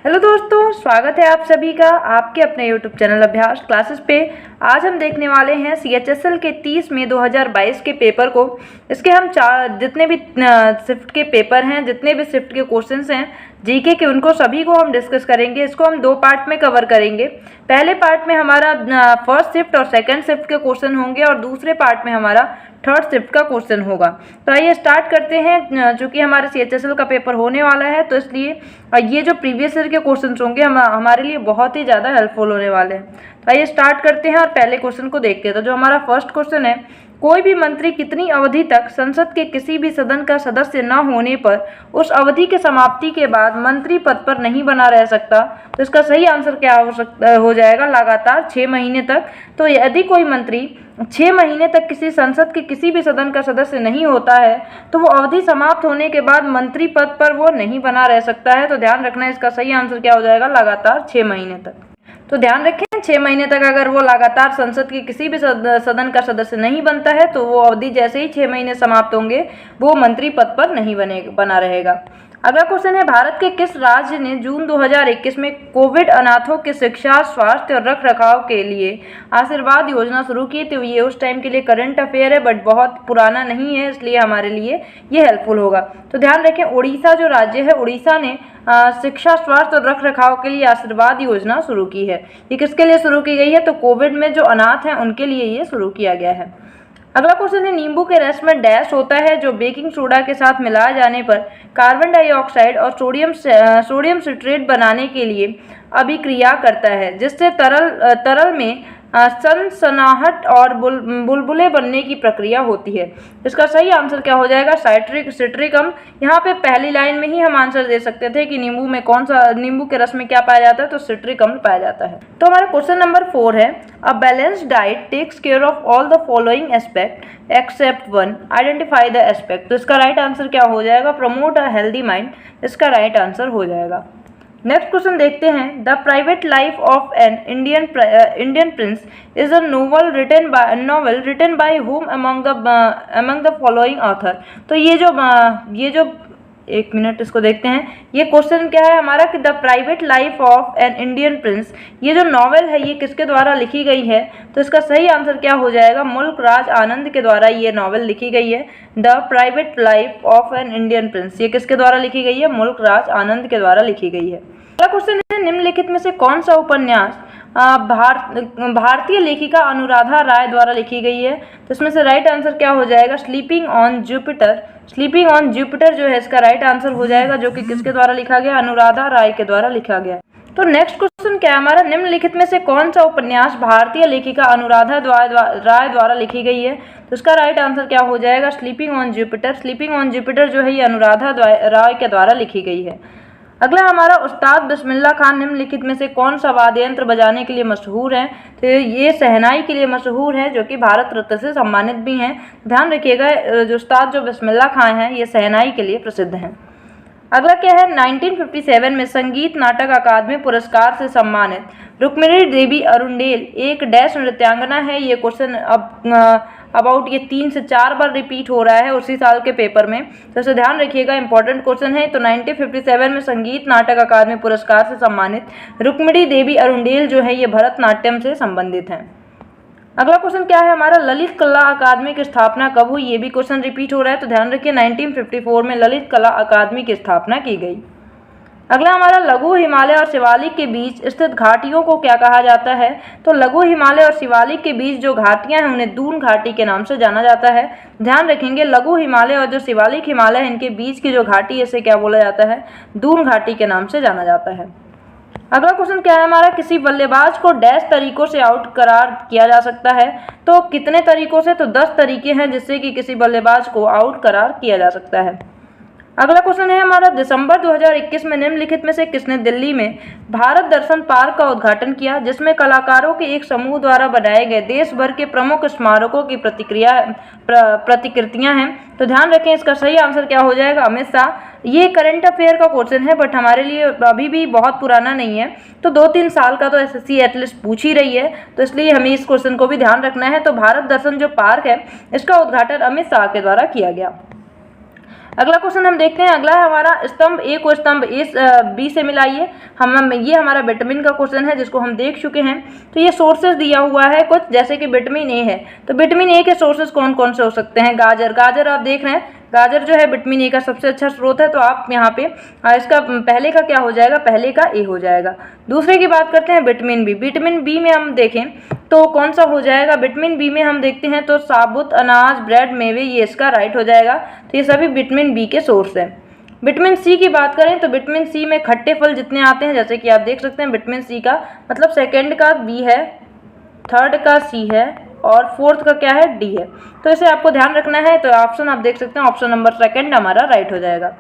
Hello दोस्तों, स्वागत है आप सभी का आपके अपने यूट्यूब चैनल अभ्यास क्लासेस पे। आज हम देखने वाले हैं CHSL के 30 मई 2022 के पेपर को। इसके हम जितने भी शिफ्ट के पेपर हैं, जितने भी शिफ्ट के क्वेश्चंस हैं जीके के, उनको सभी को हम डिस्कस करेंगे। इसको हम दो पार्ट में कवर करेंगे। पहले पार्ट में हमारा फर्स्ट शिफ्ट और सेकेंड शिफ्ट के क्वेश्चन होंगे और दूसरे पार्ट में हमारा थर्ड शिफ्ट का क्वेश्चन होगा। तो आइए स्टार्ट करते हैं। चूँकि हमारे CHSL का पेपर होने वाला है तो इसलिए ये जो प्रीवियस ईयर के क्वेश्चन होंगे हमारे लिए बहुत ही ज़्यादा हेल्पफुल होने वाले हैं। तो आइए स्टार्ट करते हैं और पहले क्वेश्चन को देखते हैं। तो जो हमारा फर्स्ट क्वेश्चन है, कोई भी मंत्री कितनी अवधि तक संसद के किसी भी सदन का सदस्य न होने पर उस अवधि के समाप्ति के बाद मंत्री पद पर नहीं बना रह सकता? तो इसका सही आंसर क्या हो जाएगा? लगातार 6 महीने तक। तो यदि कोई मंत्री 6 महीने तक किसी संसद के किसी भी सदन का सदस्य नहीं होता है तो वो अवधि समाप्त होने के बाद मंत्री पद पर वो नहीं बना रह सकता है। तो ध्यान रखना, इसका सही आंसर क्या हो जाएगा? लगातार 6 महीने तक। तो ध्यान रखें, 6 महीने तक अगर वो लगातार संसद के किसी भी सदन का सदस्य नहीं बनता है तो वो अवधि जैसे ही 6 महीने समाप्त होंगे वो मंत्री पद पर नहीं बना रहेगा। अगला क्वेश्चन है, भारत के किस राज्य ने जून 2021 में कोविड अनाथों के शिक्षा, स्वास्थ्य और रख रखाव के लिए आशीर्वाद योजना शुरू की? तो ये उस टाइम के लिए करंट अफेयर है बट बहुत पुराना नहीं है, इसलिए हमारे लिए ये हेल्पफुल होगा। तो ध्यान रखें, उड़ीसा जो राज्य है, उड़ीसा ने शिक्षा, स्वास्थ्य और रख रखाव के लिए आशीर्वाद योजना शुरू की है। ये किसके लिए शुरू की गई है? तो कोविड में जो अनाथ हैं उनके लिए ये शुरू किया गया है। अगला क्वेश्चन है, नींबू के रस में डैश होता है जो बेकिंग सोडा के साथ मिलाए जाने पर कार्बन डाइऑक्साइड और सोडियम सिट्रेट बनाने के लिए अभिक्रिया करता है, जिससे तरल में सनसनाहट और बुलबुले बनने की प्रक्रिया होती है। इसका सही आंसर क्या हो जाएगा? सिट्रिक अम्ल। यहाँ पे पहली लाइन में ही हम आंसर दे सकते थे कि नींबू के रस में क्या पाया जाता है? तो सिट्रिक अम्ल पाया जाता है। तो हमारा क्वेश्चन नंबर 4 है, a balanced diet takes care of all the following aspect except one, identify the aspect. तो इसका राइट आंसर क्या हो जाएगा? Promote a healthy mind. इसका राइट आंसर हो जाएगा। नेक्स्ट क्वेश्चन देखते हैं, the private life of an Indian prince is a novel written by whom among the following author. तो ये जो एक मिनट इसको देखते हैं। ये क्वेश्चन क्या है हमारा कि the private life of an Indian Prince, ये जो नॉवेल है ये किसके द्वारा लिखी गई है? तो इसका सही आंसर क्या हो जाएगा? मुल्क राज आनंद के द्वारा ये नॉवेल लिखी गई है। The private life of an Indian Prince, ये किसके द्वारा लिखी गई है? मुल्क राज आनंद के द्वारा लिखी गई है। अगला क्वेश्चन है, निम्नलिखित में से कौन सा उपन्यास भारतीय लेखिका अनुराधा राय द्वारा लिखी गई है? तो इसमें से राइट आंसर क्या हो जाएगा? Sleeping on Jupiter. Sleeping on Jupiter जो है इसका राइट आंसर हो जाएगा, जो कि किसके द्वारा लिखा गया? अनुराधा राय के द्वारा लिखा गया। तो नेक्स्ट क्वेश्चन क्या है हमारा, निम्नलिखित में से कौन सा उपन्यास भारतीय लेखिका अनुराधा राय द्वारा लिखी गई है? तो इसका राइट आंसर क्या हो जाएगा? Sleeping on Jupiter. Sleeping on Jupiter जो है ये अनुराधा राय के द्वारा लिखी गई है। अगला हमारा, उस्ताद बिस्मिल्लाह खान निम्नलिखित में से कौन सा वाद्य यंत्र बजाने के लिए मशहूर है? तो ये शहनाई के लिए मशहूर है, जो कि भारत रत्न से सम्मानित भी हैं। ध्यान रखिएगा, जो उस्ताद जो बिस्मिल्लाह खान हैं ये शहनाई के लिए प्रसिद्ध हैं। अगला क्या है, 1957 में संगीत नाटक अकादमी पुरस्कार से सम्मानित रुक्मिणी देवी अरुंडेल एक डैश नृत्यांगना है। ये क्वेश्चन अबाउट ये 3 से 4 बार रिपीट हो रहा है उसी साल के पेपर में, तो इसे ध्यान रखिएगा, इंपॉर्टेंट क्वेश्चन है। तो 1957 में संगीत नाटक अकादमी पुरस्कार से सम्मानित रुक्मिणी देवी अरुंडेल जो है ये भरतनाट्यम से संबंधित हैं। अगला क्वेश्चन क्या है हमारा, ललित कला अकादमी की स्थापना कब हुई? ये भी क्वेश्चन रिपीट हो रहा है, तो ध्यान रखिए 1954 में ललित कला अकादमी की स्थापना की गई। अगला हमारा, लघु हिमालय और शिवालिक के बीच स्थित घाटियों को क्या कहा जाता है? तो लघु हिमालय और शिवालिक के बीच जो घाटियां हैं उन्हें दून घाटी के नाम से जाना जाता है। ध्यान रखेंगे, लघु हिमालय और जो शिवालिक हिमालय है इनके बीच की जो घाटी है इसे क्या बोला जाता है? दून घाटी के नाम से जाना जाता है। अगला क्वेश्चन क्या है हमारा, किसी बल्लेबाज को डैश तरीकों से आउट करार किया जा सकता है? तो कितने तरीकों से? तो 10 तरीके हैं जिससे कि किसी बल्लेबाज को आउट करार किया जा सकता है। अगला क्वेश्चन है हमारा, दिसंबर 2021 में निम्नलिखित में से किसने दिल्ली में भारत दर्शन पार्क का उद्घाटन किया, जिसमें कलाकारों के एक समूह द्वारा बनाए गए देश भर के प्रमुख स्मारकों की प्रतिकृतियां हैं? तो ध्यान रखें, इसका सही आंसर क्या हो जाएगा? अमित शाह। ये करंट अफेयर का क्वेश्चन है बट हमारे लिए अभी भी बहुत पुराना नहीं है, तो 2-3 साल का तो SSC एटलीस्ट पूछ ही रही है, तो इसलिए हमें इस क्वेश्चन को भी ध्यान रखना है। तो भारत दर्शन जो पार्क है इसका उद्घाटन अमित शाह के द्वारा किया गया। अगला क्वेश्चन हम देखते हैं। अगला है हमारा स्तंभ ए को स्तंभ बी से मिलाइए। ये हमारा विटामिन का क्वेश्चन है जिसको हम देख चुके हैं। तो ये सोर्सेज दिया हुआ है कुछ, जैसे कि विटामिन ए है, तो विटामिन ए के सोर्सेज कौन कौन से हो सकते हैं। गाजर आप देख रहे हैं, गाजर जो है विटामिन ए का सबसे अच्छा स्रोत है। तो आप यहाँ पे इसका पहले का क्या हो जाएगा, पहले का ए हो जाएगा। दूसरे की बात करते हैं विटामिन बी। विटामिन बी में हम देखें तो कौन सा हो जाएगा, विटामिन बी में हम देखते हैं तो साबुत अनाज, ब्रेड, मेवे, ये इसका राइट हो जाएगा। तो ये सभी विटामिन बी के सोर्स हैं। विटामिन सी की बात करें तो विटामिन सी में खट्टे फल जितने आते हैं, जैसे कि आप देख सकते हैं विटामिन सी का मतलब सेकेंड का बी है, थर्ड का सी है और फोर्थ का क्या है, डी है। तो इसे आपको ध्यान रखना है। तो ऑप्शन आप देख सकते हैं, ऑप्शन नंबर सेकंड हमारा राइट हो जाएगा।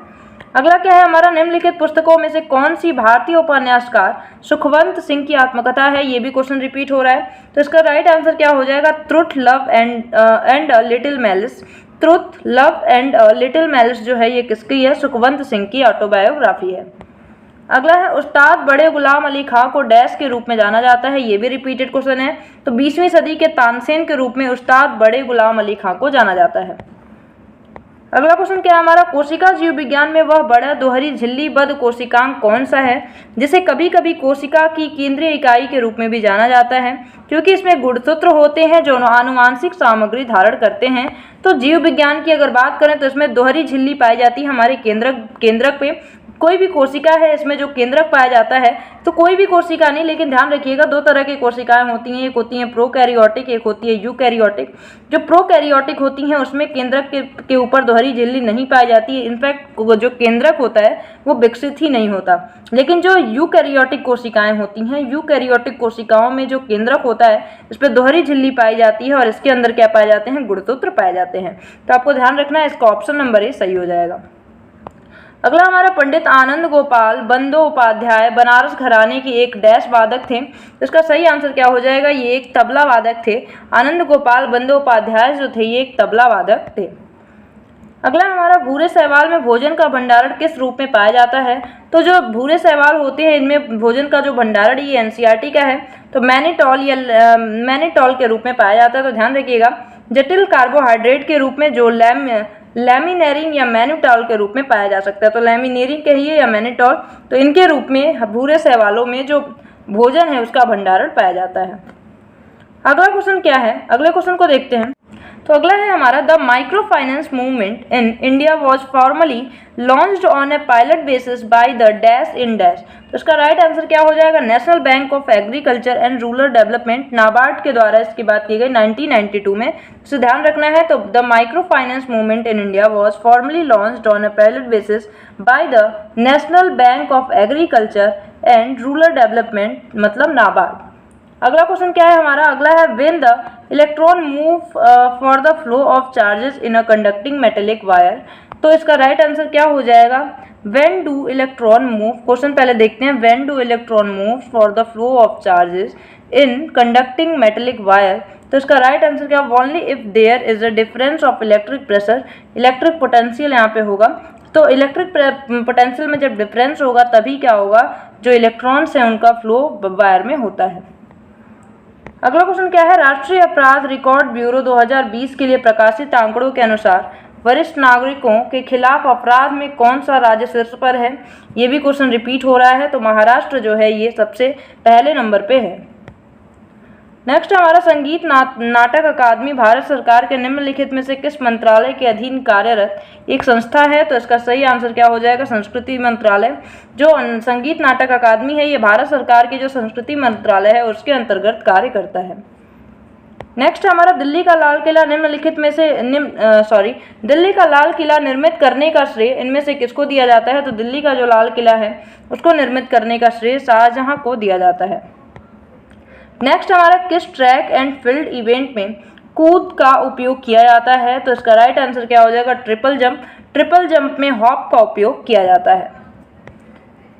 अगला क्या है हमारा, निम्नलिखित पुस्तकों में से कौन सी भारतीय उपन्यासकार सुखवंत सिंह की आत्मकथा है। ये भी क्वेश्चन रिपीट हो रहा है। तो इसका राइट आंसर क्या हो जाएगा, truth, love and little malice. Truth, love and little malice जो है ये किसकी है, सुखवंत सिंह की ऑटोबायोग्राफी है। अगला है उस्ताद बड़े गुलाम अली खां को डैश के रूप में जाना जाता है। ये भी रिपीटेड क्वेश्चन है। तो 20वीं सदी के तानसेन के रूप में उस्ताद बड़े गुलाम अली खां को जाना जाता है। अगला क्वेश्चन क्या है हमारा, कोशिका जीव विज्ञान में वह बड़ा दोहरी झिल्लीबद्ध कोशिकांग कौन सा है जिसे कभी कभी कोशिका की केंद्रीय इकाई के रूप में भी जाना जाता है, क्योंकि इसमें गुणसूत्र होते हैं जो आनुवांशिक सामग्री धारण करते हैं। तो जीव विज्ञान की अगर बात करें तो इसमें दोहरी झिल्ली पाई जाती है हमारे केंद्रक पे। कोई भी कोशिका है इसमें जो केंद्रक पाया जाता है, तो कोई भी कोशिका नहीं, लेकिन ध्यान रखिएगा दो तरह की कोशिकाएं होती हैं, एक होती हैं प्रोकैरियोटिक, एक होती है यूकैरियोटिक। जो प्रोकैरियोटिक होती हैं उसमें केंद्रक के ऊपर दोहरी झिल्ली नहीं पाई जाती है। इनफैक्ट जो केंद्रक होता है वो विकसित ही नहीं होता। लेकिन जो यूकैरियोटिक कोशिकाएं होती हैं, यूकैरियोटिक कोशिकाओं में जो केंद्रक होता है इस पर दोहरी झिल्ली पाई जाती है और इसके अंदर क्या पाए जाते हैं, गुणसूत्र पाए जाते हैं। तो आपको ध्यान रखना है, इसका ऑप्शन नंबर ए सही हो जाएगा। अगला हमारा पंडित आनंद गोपाल बंदोपाध्याय बनारस घराने के एक डैश वादक थे। इसका सही आंसर क्या हो जाएगा, ये एक तबला वादक थे। आनंद गोपाल बंदोपाध्याय जो थे ये एक तबला वादक थे। अगला हमारा भूरे शैवाल में भोजन का भंडारण किस रूप में पाया जाता है। तो जो भूरे शैवाल होते हैं इनमें भोजन का जो भंडारण ये एनसीईआरटी का है, तो मैनिटॉल के रूप में पाया जाता है। तो ध्यान रखिएगा, जटिल कार्बोहाइड्रेट के रूप में जो लैमिनेरिन या मैनिटॉल के रूप में पाया जा सकता है। तो लैमिनेरिन कहिए या मैनिटॉल, तो इनके रूप में भूरे शैवालों में जो भोजन है उसका भंडारण पाया जाता है। अगला क्वेश्चन क्या है, अगले क्वेश्चन को देखते हैं। तो अगला है हमारा, the micro finance movement in India was formally launched on A pilot basis by the dash in dash. तो इसका राइट आंसर क्या हो जाएगा, national bank of agriculture and rural development, NABARD के द्वारा इसकी बात की गई 1992 में। इसे ध्यान रखना है। तो the micro finance movement in India was formally launched on A pilot basis by the national bank of agriculture and rural development, मतलब नाबार्ड। अगला क्वेश्चन क्या है हमारा, अगला है, when the electron move for the flow of charges in a conducting metallic wire. तो इसका right answer क्या हो जाएगा, when do electron move. Question पहले देखते हैं, when do electron move for the flow of charges in conducting metallic wire. तो इसका राइट आंसर क्या, only if there is a difference of electric pressure, electric potential यहाँ पे होगा। तो इलेक्ट्रिक पोटेंशियल में जब डिफरेंस होगा तभी क्या होगा, जो इलेक्ट्रॉन्स हैं उनका फ्लो वायर में होता है। अगला क्वेश्चन क्या है, राष्ट्रीय अपराध रिकॉर्ड ब्यूरो 2020 के लिए प्रकाशित आंकड़ों के अनुसार वरिष्ठ नागरिकों के खिलाफ अपराध में कौन सा राज्य शीर्ष पर है। ये भी क्वेश्चन रिपीट हो रहा है। तो महाराष्ट्र जो है ये सबसे पहले नंबर पे है। नेक्स्ट हमारा, संगीत नाटक अकादमी भारत सरकार के निम्नलिखित में से किस मंत्रालय के अधीन कार्यरत एक संस्था है। तो इसका सही आंसर क्या हो जाएगा, संस्कृति मंत्रालय। जो संगीत नाटक अकादमी है ये भारत सरकार के जो संस्कृति मंत्रालय है उसके अंतर्गत कार्य करता है। नेक्स्ट हमारा, दिल्ली का लाल किला निम्नलिखित में से दिल्ली का लाल किला निर्मित करने का श्रेय इनमें से किसको दिया जाता है। तो दिल्ली का जो लाल किला है उसको निर्मित करने का श्रेय शाहजहां को दिया जाता है। नेक्स्ट हमारा, किस ट्रैक एंड फील्ड इवेंट में कूद का उपयोग किया जाता है। तो इसका राइट आंसर क्या हो जाएगा, ट्रिपल जंप। ट्रिपल जंप में हॉप का उपयोग किया जाता है।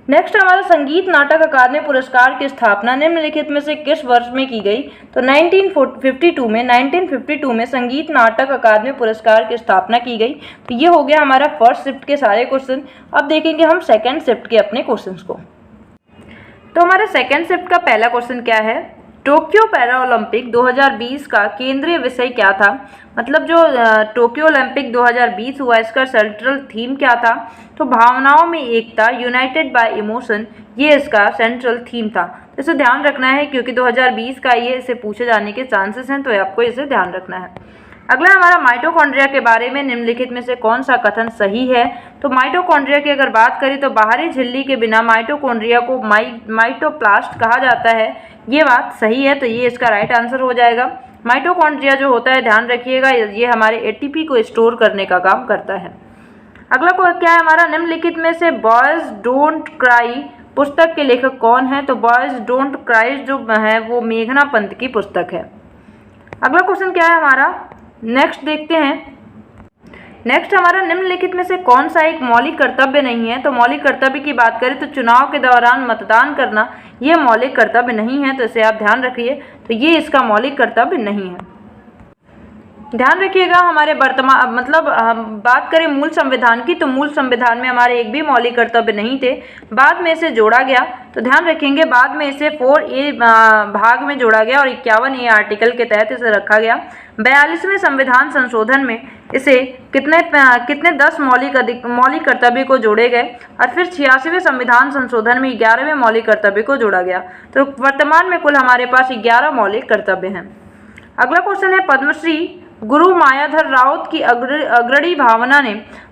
नेक्स्ट हमारा, संगीत नाटक अकादमी पुरस्कार की स्थापना निम्नलिखित में से किस वर्ष में की गई। तो 1952 में संगीत नाटक अकादमी पुरस्कार की स्थापना की गई। तो ये हो गया हमारा फर्स्ट शिफ्ट के सारे क्वेश्चन। अब देखेंगे हम सेकेंड शिफ्ट के अपने क्वेश्चंस को। तो हमारे सेकेंड शिफ्ट का पहला क्वेश्चन क्या है, टोक्यो पैरा ओलंपिक 2020 का केंद्रीय विषय क्या था? मतलब जो टोक्यो ओलंपिक 2020 हुआ, इसका सेंट्रल थीम क्या था? तो भावनाओं में एकता, यूनाइटेड बाय इमोशन, ये इसका सेंट्रल थीम था। इसे ध्यान रखना है क्योंकि 2020 का ये इसे पूछे जाने के चांसेस हैं, तो आपको इसे ध्यान रखना है। अगला हमारा माइटोकॉन्ड्रिया के बारे में निम्नलिखित में से कौन सा कथन सही है? तो माइटोकॉन्ड्रिया की अगर बात करें तो बाहरी झिल्ली के बिना माइटोकॉन्ड्रिया को माइटोप्लास्ट कहा जाता है। ये बात सही है, तो ये इसका राइट आंसर हो जाएगा। माइटोकॉन्ड्रिया जो होता है, ध्यान रखिएगा, ये हमारे एटीपी को स्टोर करने का काम करता है। अगला को क्या है हमारा? निम्नलिखित में से बॉयज डोंट क्राई पुस्तक के लेखक कौन है? तो बॉयज डोंट क्राई जो है वो मेघना पंत की पुस्तक है। अगला क्वेश्चन क्या है हमारा? नेक्स्ट देखते हैं। नेक्स्ट हमारा निम्नलिखित में से कौन सा एक मौलिक कर्तव्य नहीं है? तो मौलिक कर्तव्य की बात करें तो चुनाव के दौरान मतदान करना ये मौलिक कर्तव्य नहीं है, तो इसे आप ध्यान रखिए। तो ये इसका मौलिक कर्तव्य नहीं है। ध्यान रखिएगा, हमारे वर्तमान मतलब हम बात करें मूल संविधान की, तो मूल संविधान में हमारे एक भी मौलिक कर्तव्य नहीं थे, बाद में इसे जोड़ा गया। तो ध्यान रखेंगे, बाद में इसे 4A भाग में जोड़ा गया और 51A आर्टिकल के तहत इसे रखा गया। 42वें संविधान संशोधन में इसे कितने 10 मौलिक कर्तव्य को जोड़े गए और फिर 86वें संविधान संशोधन में 11वें मौलिक कर्तव्य को जोड़ा गया। तो वर्तमान में कुल हमारे पास 11 मौलिक कर्तव्य हैं। अगला क्वेश्चन है, पद्मश्री गुरु मायाधर राउत की अग्रणी भावना ने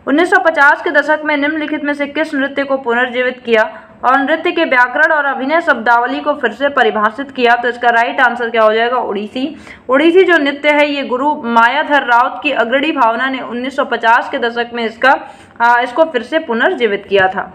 1950 के दशक में निम्नलिखित में से किस नृत्य को पुनर्जीवित किया और नृत्य के व्याकरण और अभिनय शब्दावली को फिर से परिभाषित किया? तो इसका राइट आंसर क्या हो जाएगा? ओडिसी। ओडिसी जो नृत्य है, ये गुरु मायाधर राउत की अग्रणी भावना ने 1950 के दशक में इसको फिर से पुनर्जीवित किया था।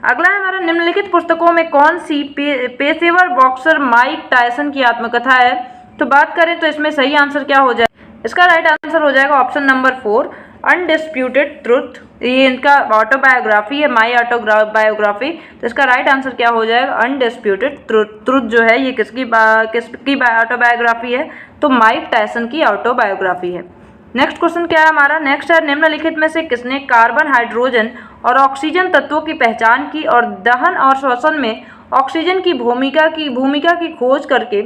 अगला है हमारा, निम्नलिखित पुस्तकों में कौन सी पेशेवर बॉक्सर माइक टायसन की आत्मकथा है? तो बात करें तो इसमें सही आंसर क्या हो जाएगा? इसका राइट आंसर हो जाएगा ऑप्शन नंबर 4, अनडिस्प्यूटेड ट्रुथ। ये इनका ऑटोबायोग्राफी है, माई ऑटोबायोग्राफी। तो इसका राइट आंसर क्या हो जाएगा? अनडिस्प्यूटेड ट्रुथ जो है ये किसकी ऑटोबायोग्राफी है? तो माइक टायसन की ऑटोबायोग्राफी है। नेक्स्ट क्वेश्चन क्या है हमारा? नेक्स्ट है, निम्नलिखित में से किसने कार्बन, हाइड्रोजन और ऑक्सीजन तत्वों की पहचान की और दहन और श्वसन में ऑक्सीजन की भूमिका की खोज करके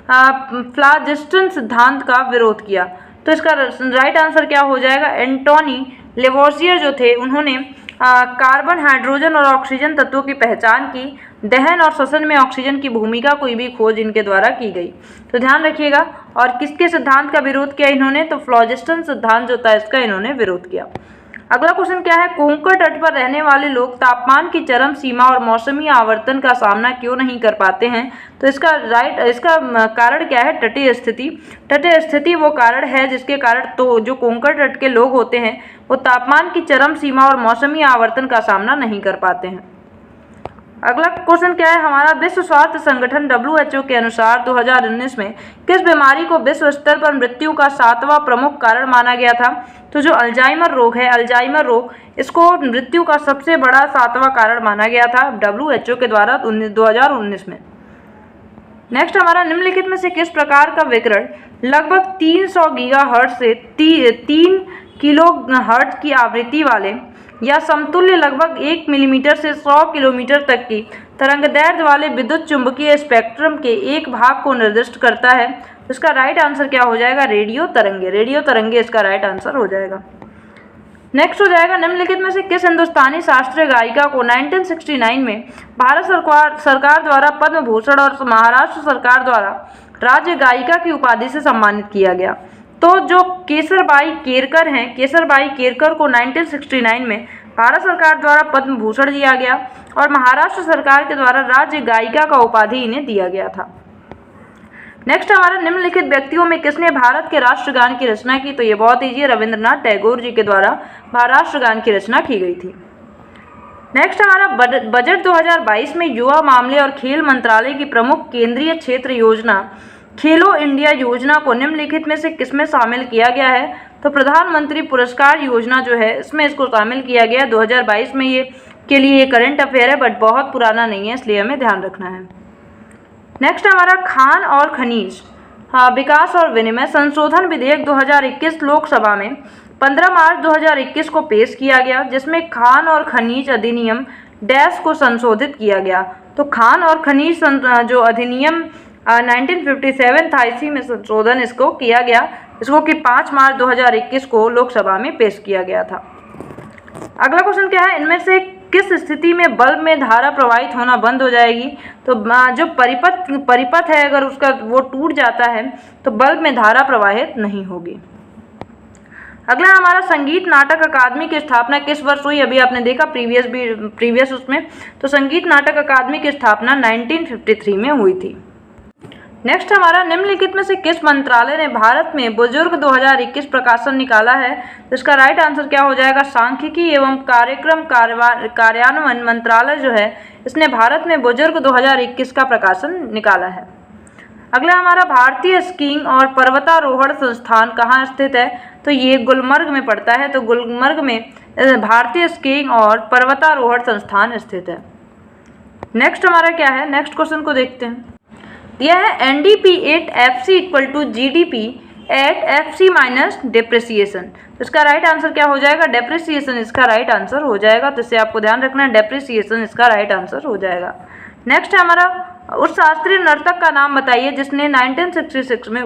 फ्लाजिस्टन सिद्धांत का विरोध किया? तो इसका राइट आंसर क्या हो जाएगा? एंटोनी लेवोसियर जो थे, उन्होंने कार्बन, हाइड्रोजन और ऑक्सीजन तत्वों की पहचान की, दहन और श्वसन में ऑक्सीजन की भूमिका कोई भी खोज इनके द्वारा की गई। तो ध्यान रखिएगा। और किसके सिद्धांत का विरोध किया इन्होंने? तो फ्लाजिस्टन सिद्धांत जो था इसका इन्होंने विरोध किया। अगला क्वेश्चन क्या है? कोंकण तट पर रहने वाले लोग तापमान की चरम सीमा और मौसमी आवर्तन का सामना क्यों नहीं कर पाते हैं? तो इसका कारण क्या है? तटीय स्थिति। तटीय स्थिति वो कारण है जिसके कारण तो जो कोंकण तट के लोग होते हैं वो तापमान की चरम सीमा और मौसमी आवर्तन का सामना नहीं कर पाते हैं। अगला क्वेश्चन क्या है हमारा? विश्व स्वास्थ्य संगठन WHO के अनुसार 2019 में किस बीमारी को विश्व स्तर पर मृत्यु का 7वां प्रमुख कारण माना गया था? तो जो अल्जाइमर रोग है, अल्जाइमर रोग, इसको मृत्यु का सबसे बड़ा 7वां कारण माना गया था WHO के द्वारा 2019 में। नेक्स्ट हमारा, निम्नलिखित में से किस प्रकार का विकिरण लगभग 300 गीगाहर्ट्ज से 3 किलोहर्ट्ज की आवृत्ति वाले या समतुल्य लगभग 1 मिलीमीटर से 100 किलोमीटर तक की तरंगदैर्घ्य वाले विद्युत चुंबकीय स्पेक्ट्रम के एक भाग को निर्दिष्ट करता है? इसका राइट आंसर क्या हो जाएगा? रेडियो तरंगे। रेडियो तरंगे इसका राइट आंसर हो जाएगा। नेक्स्ट हो जाएगा, निम्नलिखित में से किस हिंदुस्तानी शास्त्रीय गायिका को 1969 में भारत सरकार द्वारा पद्म भूषण और महाराष्ट्र सरकार द्वारा राज्य गायिका की उपाधि से सम्मानित किया गया? तो जो केसरबाई केरकर हैं, केसरबाई केरकर को 1969 में भारत सरकार द्वारा पद्म भूषण दिया गया और महाराष्ट्र सरकार के द्वारा राज्य गायिका का उपाधि इन्हें दिया गया था। नेक्स्ट हमारा, निम्नलिखित व्यक्तियों में किसने भारत के राष्ट्रगान की रचना की? तो ये बहुत ईजी है, रविंद्रनाथ टैगोर जी के द्वारा राष्ट्रगान की रचना की गई थी। नेक्स्ट हमारा, बजट 2022 में युवा मामले और खेल मंत्रालय की प्रमुख केंद्रीय क्षेत्र योजना खेलो इंडिया योजना को निम्नलिखित में से किसमें शामिल किया गया है? तो प्रधानमंत्री पुरस्कार योजना जो है इसमें इसको शामिल किया गया 2022 में। ये के लिए ये करंट अफेयर है बट बहुत पुराना नहीं है, इसलिए हमें ध्यान रखना है। नेक्स्ट हमारा, खान और खनिज विकास और विनिमय संशोधन विधेयक 2021 लोकसभा में 15 मार्च 2021 को पेश किया गया, जिसमें खान और खनिज अधिनियम डैश को संशोधित किया गया। तो खान और खनिज जो अधिनियम 1957 था, इसी में संशोधन इसको किया गया, इसको कि 5 मार्च 2021 को लोकसभा में पेश किया गया था। अगला क्वेश्चन क्या है, इनमें से किस स्थिति में बल्ब में धारा प्रवाहित होना बंद हो जाएगी? तो जो परिपथ है अगर उसका वो टूट जाता है तो बल्ब में धारा प्रवाहित नहीं होगी। अगला हमारा संगीत नाटक अकादमी की स्थापना किस वर्ष हुई? अभी आपने देखा प्रीवियस उसमें, तो संगीत नाटक अकादमी की स्थापना 1953 में हुई थी। नेक्स्ट हमारा निम्नलिखित में से किस मंत्रालय ने भारत में बुजुर्ग 2021 प्रकाशन निकाला है? तो इसका राइट आंसर क्या हो जाएगा? सांख्यिकी एवं कार्यक्रम कार्यान्वयन मंत्रालय जो है इसने भारत में बुजुर्ग 2021 का प्रकाशन निकाला है। अगला हमारा भारतीय स्कीइंग और पर्वतारोहण संस्थान कहाँ स्थित है? तो ये गुलमर्ग में पड़ता है, तो गुलमर्ग में भारतीय स्कीइंग और पर्वतारोहण संस्थान स्थित है। नेक्स्ट हमारा क्या है, नेक्स्ट क्वेश्चन को देखते हैं। यह है NDP at FC equal to GDP at FC minus depreciation. इसका राइट आंसर क्या हो जाएगा? डेप्रिसिएशन इसका राइट आंसर हो जाएगा, तो इसे आपको ध्यान रखना है, डेप्रिसिएशन इसका राइट आंसर हो जाएगा। नेक्स्ट है हमारा, उस शास्त्रीय नर्तक का नाम बताइए जिसने 1966 में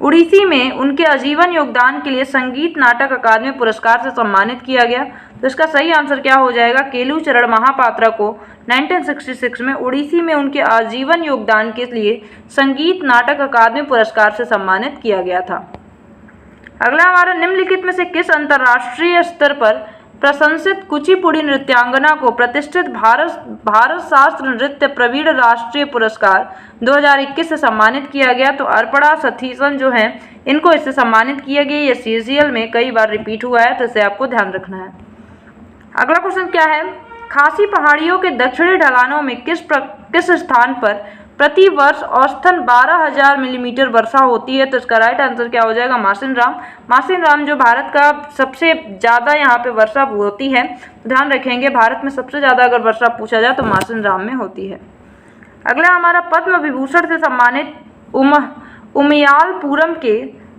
उड़ीसी में उनके आजीवन योगदान के लिए संगीत नाटक अकादमी पुरस्कार से सम्मानित किया गया। तो इसका सही आंसर क्या हो जाएगा? केलुचरण महापात्रा को 1966 में उड़ीसी में उनके आजीवन योगदान के लिए संगीत नाटक अकादमी पुरस्कार से सम्मानित किया गया था। अगला हमारा, निम्नलिखित में से किस अंतर्राष्ट्रीय स्तर पर प्रशंसित कुचिपुड़ी नृत्यांगना को प्रतिष्ठित भारत शास्त्र नृत्य प्रवीण राष्ट्रीय पुरस्कार 2021 से सम्मानित किया गया? तो अर्पणा सथीसन जो हैं इनको इससे सम्मानित किया गया। ये CGL में कई बार रिपीट हुआ है, तो इसे आपको ध्यान रखना है। अगला क्वेश्चन क्या है, खासी पहाड़ियों के दक्षिणी ढलानों में किस स्थान पर प्रति वर्ष औसतन 12,000 मिलीमीटर वर्षा होती है? तो इसका राइट आंसर क्या हो जाएगा? मासिनराम जो भारत का सबसे ज़्यादा यहाँ पे वर्षा होती है, ध्यान रखेंगे भारत में सबसे ज़्यादा अगर वर्षा पूछा जाए तो मासिनराम में होती है। अगला हमारा, पद्म विभूषण से सम्मानित उमयालपुरम के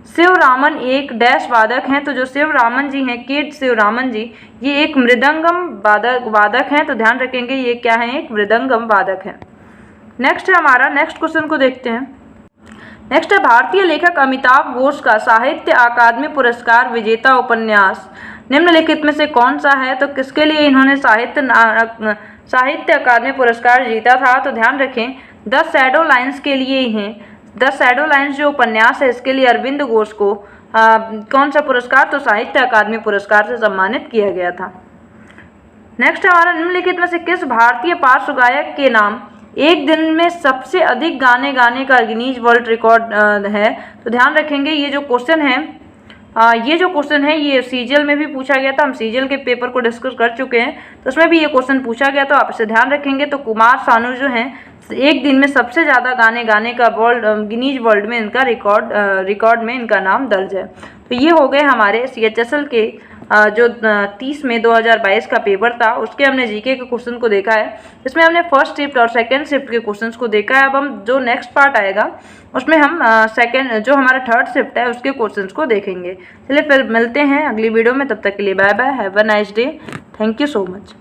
शिवरामन एक डैश वादक हैं। तो जो शिवरामन जी हैं, के शिवरामन जी, ये एक मृदंगम वादक हैं, तो ध्यान रखेंगे ये क्या है? एक मृदंगम वादक है। नेक्स्ट है हमारा, नेक्स्ट क्वेश्चन को देखते हैं। नेक्स्ट है, भारतीय लेखक अमिताभ घोष का साहित्य अकादमी पुरस्कार विजेता उपन्यास निम्नलिखित में से कौन सा है? तो किसके लिए इन्होंने साहित्य अकादमी पुरस्कार जीता था? तो ध्यान रखें, द शैडो लाइन्स के लिए ही हैं। द शैडो लाइन्स जो उपन्यास है इसके लिए अरविंद घोष को कौन सा पुरस्कार? तो साहित्य अकादमी पुरस्कार से सम्मानित किया गया था। नेक्स्ट हमारा, निम्नलिखित में से किस भारतीय पार्श्व गायक के नाम एक दिन में सबसे अधिक गाने गाने का गिनीज वर्ल्ड रिकॉर्ड है? तो ध्यान रखेंगे ये जो क्वेश्चन है ये CGL में भी पूछा गया था, हम CGL के पेपर को डिस्कस कर चुके हैं, तो उसमें भी ये क्वेश्चन पूछा गया, तो आप इसे ध्यान रखेंगे। तो कुमार सानू जो हैं एक दिन में सबसे ज़्यादा गाने गाने का गिनीज वर्ल्ड में इनका रिकॉर्ड में इनका नाम दर्ज है। तो ये हो गए हमारे CHSL के जो 30 मई 2022 का पेपर था, उसके हमने GK के क्वेश्चन को देखा है। इसमें हमने फर्स्ट शिफ्ट और सेकंड शिफ्ट के क्वेश्चंस को देखा है। अब हम जो नेक्स्ट पार्ट आएगा उसमें हम जो हमारा थर्ड शिफ्ट है उसके क्वेश्चंस को देखेंगे। चलिए फिर मिलते हैं अगली वीडियो में, तब तक के लिए bye bye, have a nice day, thank you so much.